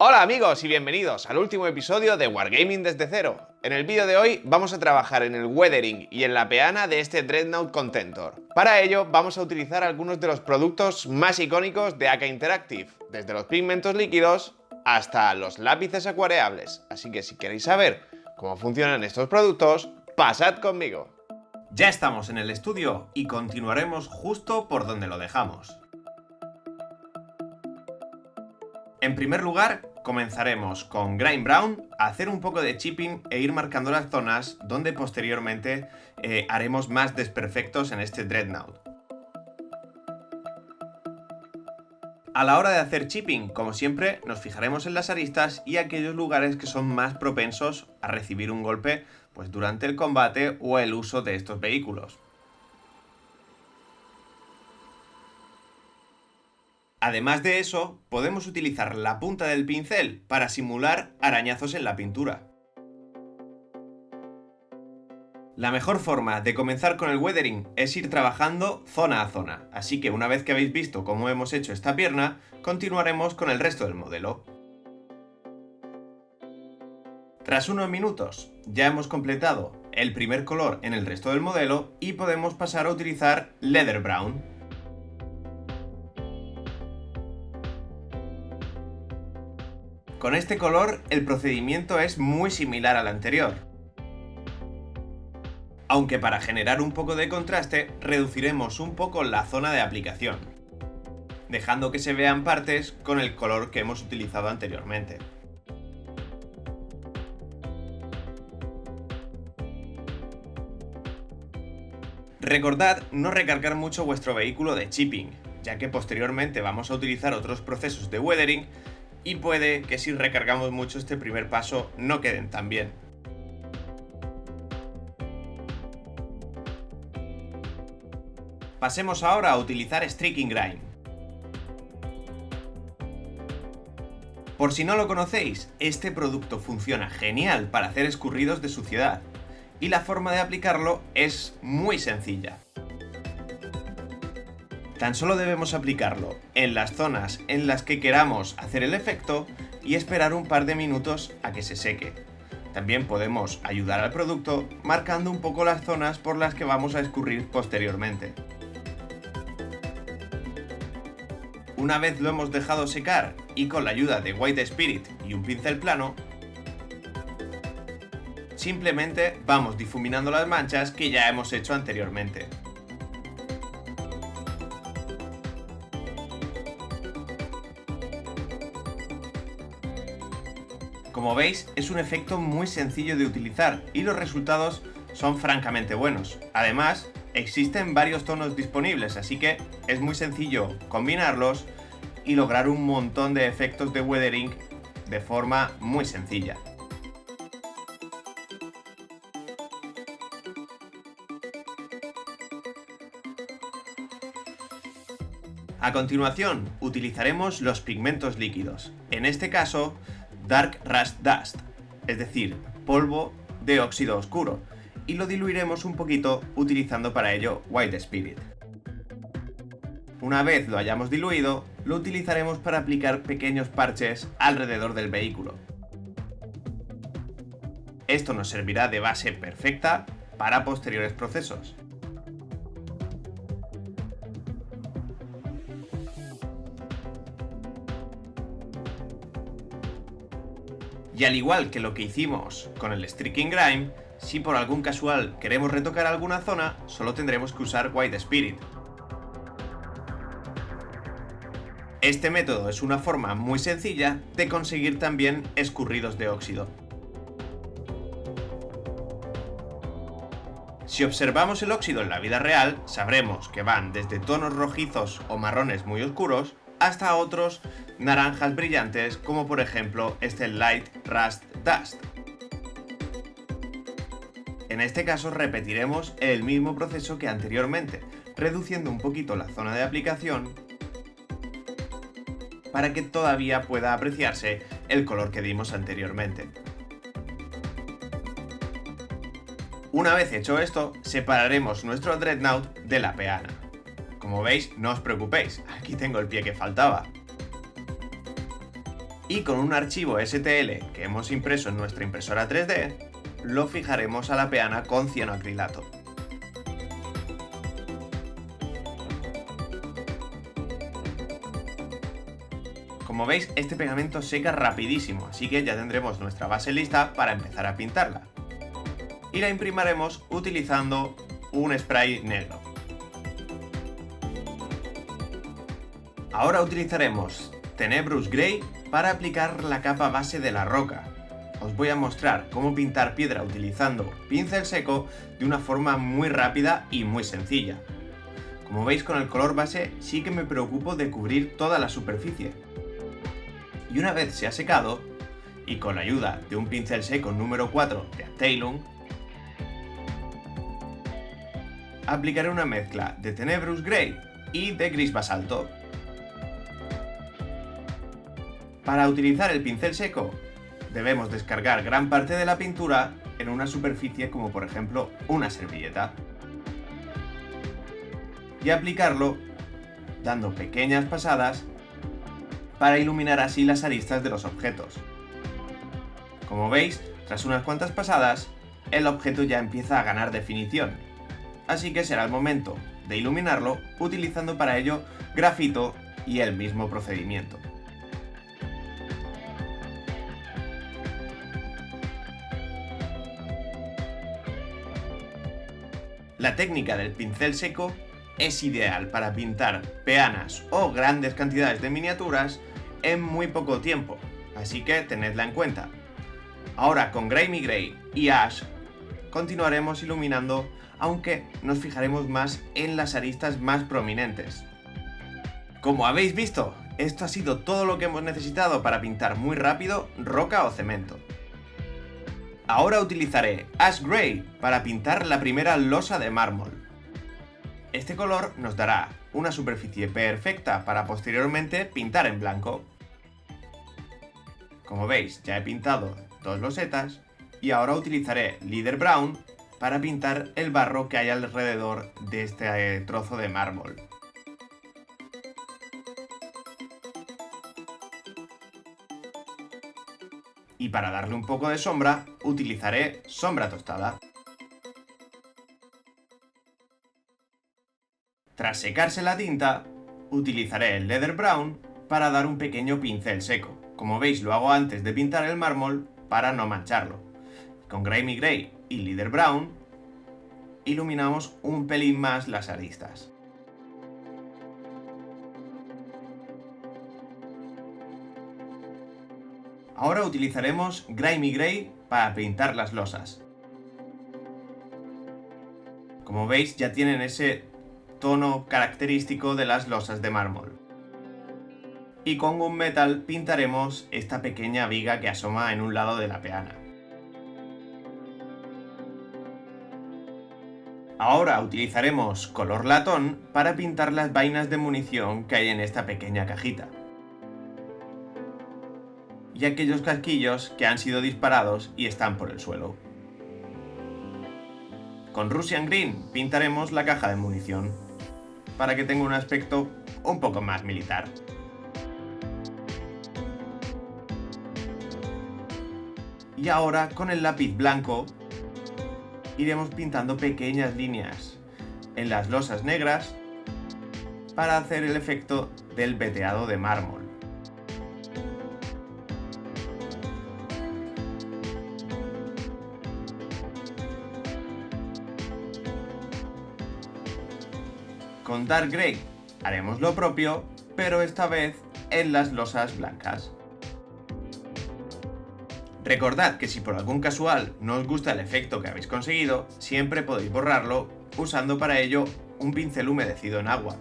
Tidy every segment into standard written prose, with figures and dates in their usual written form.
Hola amigos y bienvenidos al último episodio de Wargaming desde cero. En el vídeo de hoy vamos a trabajar en el weathering y en la peana de este Dreadnought Contentor. Para ello vamos a utilizar algunos de los productos más icónicos de AK Interactive, desde los pigmentos líquidos hasta los lápices acuareables. Así que si queréis saber cómo funcionan estos productos, pasad conmigo. Ya estamos en el estudio y continuaremos justo por donde lo dejamos. En primer lugar, comenzaremos con Grind Brown a hacer un poco de chipping e ir marcando las zonas donde posteriormente haremos más desperfectos en este Dreadnought. A la hora de hacer chipping, como siempre, nos fijaremos en las aristas y aquellos lugares que son más propensos a recibir un golpe pues, durante el combate o el uso de estos vehículos. Además de eso, podemos utilizar la punta del pincel para simular arañazos en la pintura. La mejor forma de comenzar con el weathering es ir trabajando zona a zona, así que una vez que habéis visto cómo hemos hecho esta pierna, continuaremos con el resto del modelo. Tras unos minutos, ya hemos completado el primer color en el resto del modelo y podemos pasar a utilizar Leather Brown. Con este color, el procedimiento es muy similar al anterior. Aunque para generar un poco de contraste, reduciremos un poco la zona de aplicación, dejando que se vean partes con el color que hemos utilizado anteriormente. Recordad no recargar mucho vuestro vehículo de chipping, ya que posteriormente vamos a utilizar otros procesos de weathering y puede que si recargamos mucho este primer paso no queden tan bien. Pasemos ahora a utilizar Streaking Grime. Por si no lo conocéis, este producto funciona genial para hacer escurridos de suciedad y la forma de aplicarlo es muy sencilla. Tan solo debemos aplicarlo en las zonas en las que queramos hacer el efecto y esperar un par de minutos a que se seque. También podemos ayudar al producto marcando un poco las zonas por las que vamos a escurrir posteriormente. Una vez lo hemos dejado secar y con la ayuda de White Spirit y un pincel plano, simplemente vamos difuminando las manchas que ya hemos hecho anteriormente. Como veis, es un efecto muy sencillo de utilizar y los resultados son francamente buenos. Además, existen varios tonos disponibles, así que es muy sencillo combinarlos y lograr un montón de efectos de weathering de forma muy sencilla. A continuación, utilizaremos los pigmentos líquidos. En este caso, Dark Rust Dust, es decir, polvo de óxido oscuro, y lo diluiremos un poquito utilizando para ello White Spirit. Una vez lo hayamos diluido, lo utilizaremos para aplicar pequeños parches alrededor del vehículo. Esto nos servirá de base perfecta para posteriores procesos. Y al igual que lo que hicimos con el Streaking Grime, si por algún casual queremos retocar alguna zona, solo tendremos que usar White Spirit. Este método es una forma muy sencilla de conseguir también escurridos de óxido. Si observamos el óxido en la vida real, sabremos que van desde tonos rojizos o marrones muy oscuros hasta otros naranjas brillantes, como por ejemplo este Light Rust Dust. En este caso repetiremos el mismo proceso que anteriormente, reduciendo un poquito la zona de aplicación para que todavía pueda apreciarse el color que dimos anteriormente. Una vez hecho esto, separaremos nuestro Dreadnought de la peana. Como veis, no os preocupéis, aquí tengo el pie que faltaba. Y con un archivo STL que hemos impreso en nuestra impresora 3D, lo fijaremos a la peana con cianoacrilato. Como veis, este pegamento seca rapidísimo, así que ya tendremos nuestra base lista para empezar a pintarla. Y la imprimiremos utilizando un spray negro. Ahora utilizaremos Tenebrous Grey para aplicar la capa base de la roca. Os voy a mostrar cómo pintar piedra utilizando pincel seco de una forma muy rápida y muy sencilla. Como veis, con el color base sí que me preocupo de cubrir toda la superficie. Y una vez se ha secado, y con la ayuda de un pincel seco número 4 de Abteilung, aplicaré una mezcla de Tenebrous Grey y de gris basalto. Para utilizar el pincel seco, debemos descargar gran parte de la pintura en una superficie como por ejemplo una servilleta y aplicarlo dando pequeñas pasadas para iluminar así las aristas de los objetos. Como veis, tras unas cuantas pasadas, el objeto ya empieza a ganar definición, así que será el momento de iluminarlo utilizando para ello grafito y el mismo procedimiento. La técnica del pincel seco es ideal para pintar peanas o grandes cantidades de miniaturas en muy poco tiempo, así que tenedla en cuenta. Ahora con Grimy Grey y Ash continuaremos iluminando, aunque nos fijaremos más en las aristas más prominentes. Como habéis visto, esto ha sido todo lo que hemos necesitado para pintar muy rápido roca o cemento. Ahora utilizaré Ash Grey para pintar la primera losa de mármol. Este color nos dará una superficie perfecta para posteriormente pintar en blanco. Como veis, ya he pintado dos losetas y ahora utilizaré Leather Brown para pintar el barro que hay alrededor de este trozo de mármol. Y para darle un poco de sombra, utilizaré sombra tostada. Tras secarse la tinta, utilizaré el Leather Brown para dar un pequeño pincel seco. Como veis, lo hago antes de pintar el mármol para no mancharlo. Con Grimy Grey y Leather Brown, iluminamos un pelín más las aristas. Ahora utilizaremos Grimy Grey para pintar las losas. Como veis, ya tienen ese tono característico de las losas de mármol. Y con Gunmetal pintaremos esta pequeña viga que asoma en un lado de la peana. Ahora utilizaremos color latón para pintar las vainas de munición que hay en esta pequeña cajita. Y aquellos casquillos que han sido disparados y están por el suelo. Con Russian Green pintaremos la caja de munición, para que tenga un aspecto un poco más militar. Y ahora con el lápiz blanco iremos pintando pequeñas líneas en las losas negras para hacer el efecto del veteado de mármol. Con Dark Grey haremos lo propio, pero esta vez en las losas blancas. Recordad que si por algún casual no os gusta el efecto que habéis conseguido, siempre podéis borrarlo usando para ello un pincel humedecido en agua.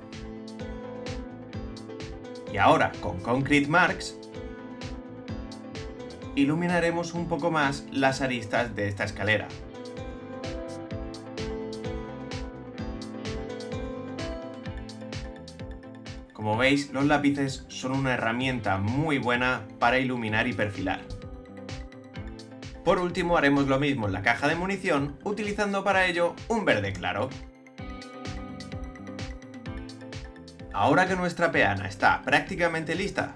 Y ahora con Concrete Marks iluminaremos un poco más las aristas de esta escalera. Como veis, los lápices son una herramienta muy buena para iluminar y perfilar. Por último, haremos lo mismo en la caja de munición, utilizando para ello un verde claro. Ahora que nuestra peana está prácticamente lista,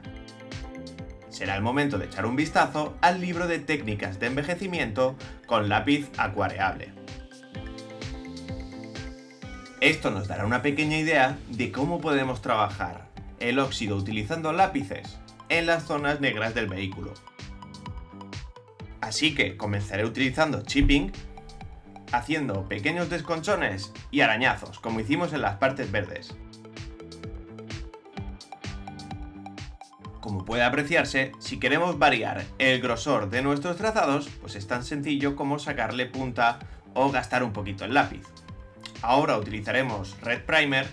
será el momento de echar un vistazo al libro de técnicas de envejecimiento con lápiz acuareable. Esto nos dará una pequeña idea de cómo podemos trabajar el óxido utilizando lápices en las zonas negras del vehículo. Así que comenzaré utilizando chipping, haciendo pequeños desconchones y arañazos, como hicimos en las partes verdes. Como puede apreciarse, si queremos variar el grosor de nuestros trazados, pues es tan sencillo como sacarle punta o gastar un poquito el lápiz. Ahora utilizaremos Red Primer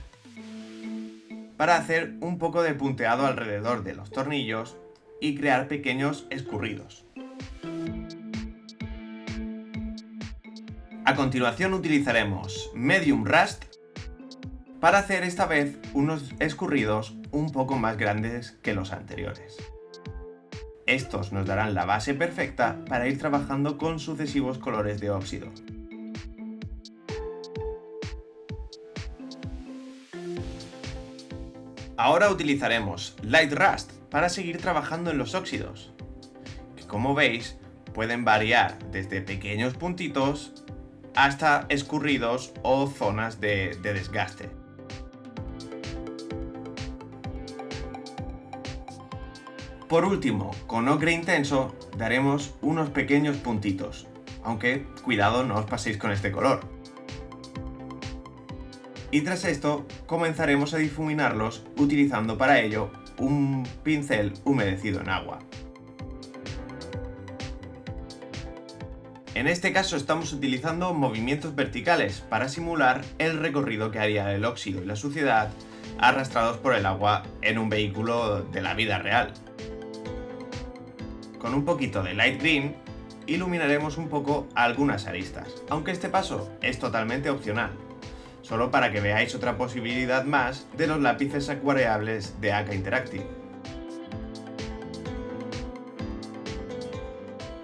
para hacer un poco de punteado alrededor de los tornillos y crear pequeños escurridos. A continuación utilizaremos Medium Rust para hacer esta vez unos escurridos un poco más grandes que los anteriores. Estos nos darán la base perfecta para ir trabajando con sucesivos colores de óxido. Ahora utilizaremos Light Rust para seguir trabajando en los óxidos, que como veis pueden variar desde pequeños puntitos hasta escurridos o zonas de desgaste. Por último, con ocre intenso daremos unos pequeños puntitos, aunque cuidado no os paséis con este color. Y tras esto comenzaremos a difuminarlos utilizando para ello un pincel humedecido en agua. En este caso estamos utilizando movimientos verticales para simular el recorrido que haría el óxido y la suciedad arrastrados por el agua en un vehículo de la vida real. Con un poquito de light green iluminaremos un poco algunas aristas, aunque este paso es totalmente opcional, solo para que veáis otra posibilidad más de los lápices acuareables de AK Interactive.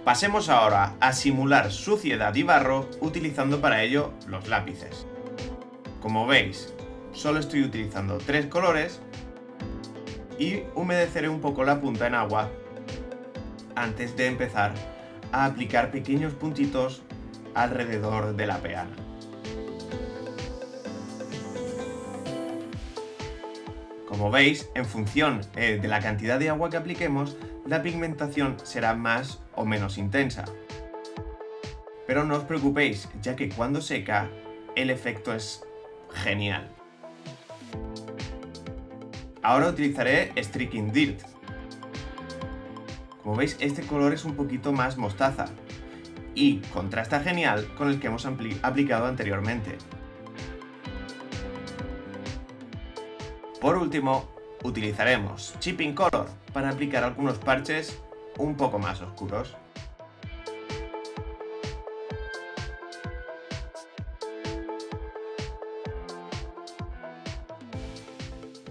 Pasemos ahora a simular suciedad y barro utilizando para ello los lápices. Como veis, solo estoy utilizando 3 colores y humedeceré un poco la punta en agua antes de empezar a aplicar pequeños puntitos alrededor de la peana. Como veis, en función de la cantidad de agua que apliquemos, la pigmentación será más o menos intensa. Pero no os preocupéis, ya que cuando seca, el efecto es genial. Ahora utilizaré Streaking Dirt. Como veis, este color es un poquito más mostaza y contrasta genial con el que hemos aplicado anteriormente. Por último, utilizaremos Chipping Color para aplicar algunos parches un poco más oscuros.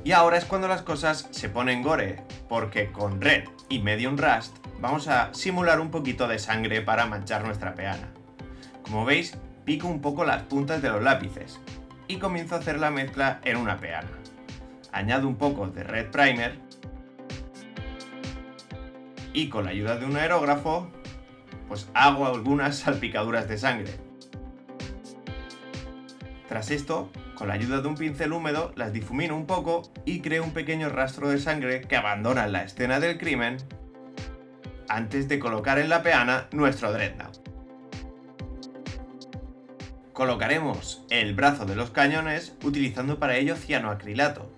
Y ahora es cuando las cosas se ponen gore, porque con Red y Medium Rust vamos a simular un poquito de sangre para manchar nuestra peana. Como veis, pico un poco las puntas de los lápices y comienzo a hacer la mezcla en una peana. Añado un poco de Red Primer y con la ayuda de un aerógrafo, pues hago algunas salpicaduras de sangre. Tras esto, con la ayuda de un pincel húmedo, las difumino un poco y creo un pequeño rastro de sangre que abandona la escena del crimen antes de colocar en la peana nuestro Dreadnought. Colocaremos el brazo de los cañones utilizando para ello cianoacrilato.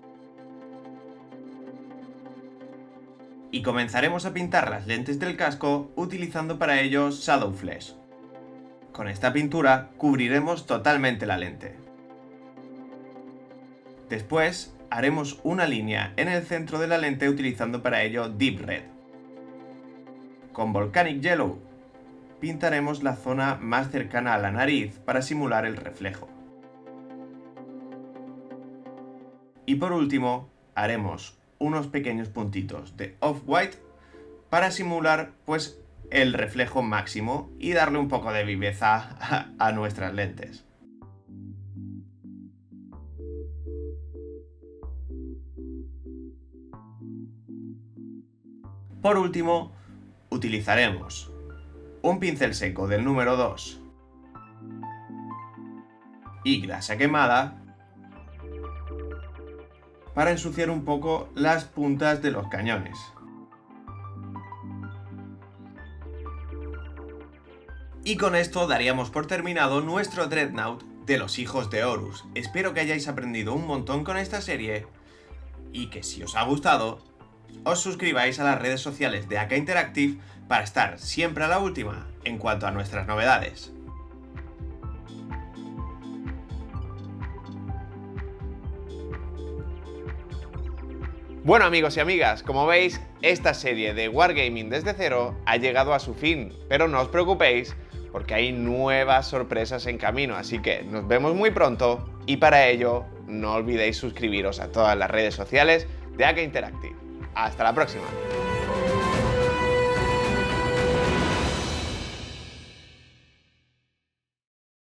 Y comenzaremos a pintar las lentes del casco utilizando para ello Shadow Flesh. Con esta pintura cubriremos totalmente la lente. Después haremos una línea en el centro de la lente utilizando para ello Deep Red. Con Volcanic Yellow pintaremos la zona más cercana a la nariz para simular el reflejo. Y por último haremos unos pequeños puntitos de Off-White para simular pues el reflejo máximo y darle un poco de viveza a nuestras lentes. Por último, utilizaremos un pincel seco del número 2 y grasa quemada para ensuciar un poco las puntas de los cañones. Y con esto daríamos por terminado nuestro Dreadnought de los hijos de Horus. Espero que hayáis aprendido un montón con esta serie y que si os ha gustado, os suscribáis a las redes sociales de AK Interactive para estar siempre a la última en cuanto a nuestras novedades. Bueno amigos y amigas, como veis, esta serie de Wargaming desde cero ha llegado a su fin, pero no os preocupéis porque hay nuevas sorpresas en camino, así que nos vemos muy pronto y para ello no olvidéis suscribiros a todas las redes sociales de AK Interactive. ¡Hasta la próxima!